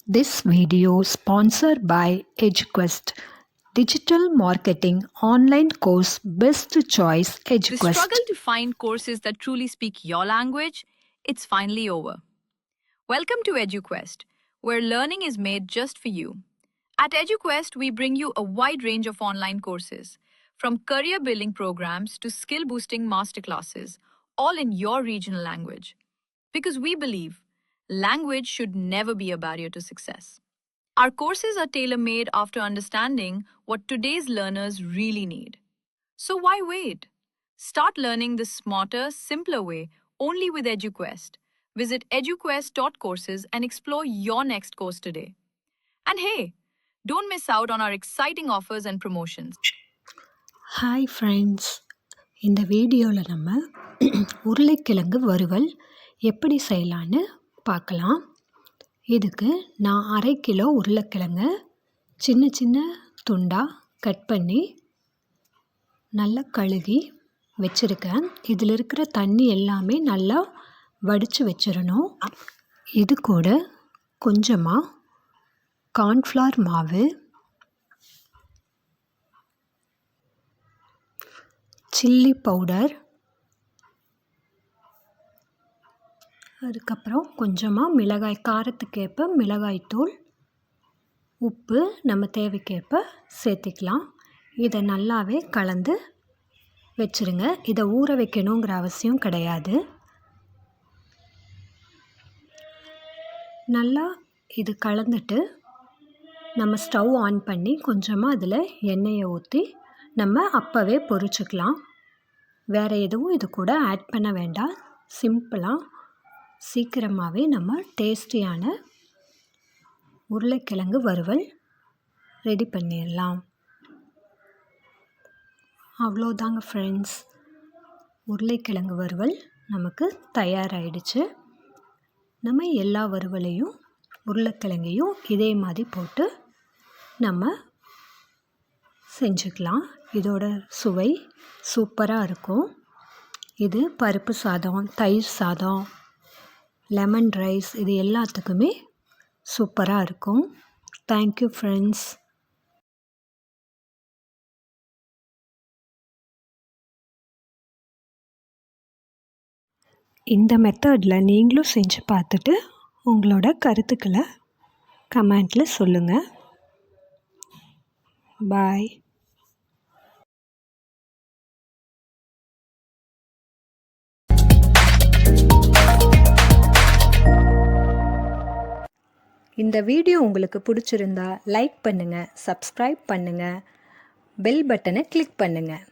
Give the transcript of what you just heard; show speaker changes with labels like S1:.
S1: This video sponsored by EduQuest, digital marketing online course best choice
S2: The
S1: EduQuest.
S2: struggle to find courses that truly speak your language, it's finally over. Welcome to EduQuest, where learning is made just for you. At EduQuest, we bring you a wide range of online courses, from career building programs to skill boosting masterclasses, all in your regional language. Because we believe language should never be a barrier to success. Our courses are tailor made after understanding what today's learners really need. So why wait? Start learning the smarter, simpler way only with EduQuest. Visit eduquest.courses and explore your next course today. And hey, don't miss out on our exciting offers and promotions.
S1: Hi friends, இந்த வீடியோவில் நம்ம உருளைக்கிழங்கு வறுவல் எப்படி செய்யலான்னு பார்க்கலாம். இதுக்கு நான் 1/2 கிலோ உருளைக்கிழங்கு சின்ன சின்ன துண்டாக கட் பண்ணி நல்லா கழுவி வச்சுருக்கேன். இதில் இருக்கிற தண்ணி எல்லாமே நல்லா வடித்து வச்சிடணும். இது கூட கொஞ்சமாக கார்ன்ஃப்ளவர் மாவு, சில்லி பவுடர், அதுக்கப்புறம் கொஞ்சமாக மிளகாய், காரத்துக்கேற்ப மிளகாய்த்தூள், உப்பு நம்ம தேவைக்கேற்ப சேர்த்திக்கலாம். இதை நல்லாவே கலந்து வச்சுருங்க. இதை ஊற வைக்கணுங்கிற அவசியம் கிடையாது. நல்லா இது கலந்துட்டு நம்ம ஸ்டவ் ஆன் பண்ணி கொஞ்சமாக அதில் எண்ணெயை ஊற்றி நம்ம அப்போவே பொரிச்சுக்கலாம். வேறு எதுவும் இது கூட ஆட் பண்ண வேண்டாம். சிம்பிளாக சீக்கிரமாகவே நம்ம டேஸ்டியான உருளைக்கிழங்கு வறுவல் ரெடி பண்ணிடலாம். அவ்வளோதாங்க ஃப்ரெண்ட்ஸ், உருளைக்கிழங்கு வறுவல் நமக்கு தயாராகிடுச்சு. நம்ம எல்லா வறுவலையும் உருளைக்கிழங்கையும் இதே மாதிரி போட்டு நம்ம செஞ்சுக்கலாம். இதோட சுவை சூப்பராக இருக்கும். இது பருப்பு சாதம், தயிர் சாதம், லெமன் ரைஸ், இது எல்லாத்துக்குமே சூப்பராக இருக்கும். Thank you friends. இந்த மெத்தடில் நீங்களும் செஞ்சு பார்த்துட்டு உங்களோட கருத்துக்களை கமெண்ட்டில் சொல்லுங்கள். பாய். இந்த வீடியோ உங்களுக்கு பிடிச்சிருந்தா லைக் பண்ணுங்கள், சப்ஸ்கிரைப் பண்ணுங்கள், பெல் பட்டனை கிளிக் பண்ணுங்கள்.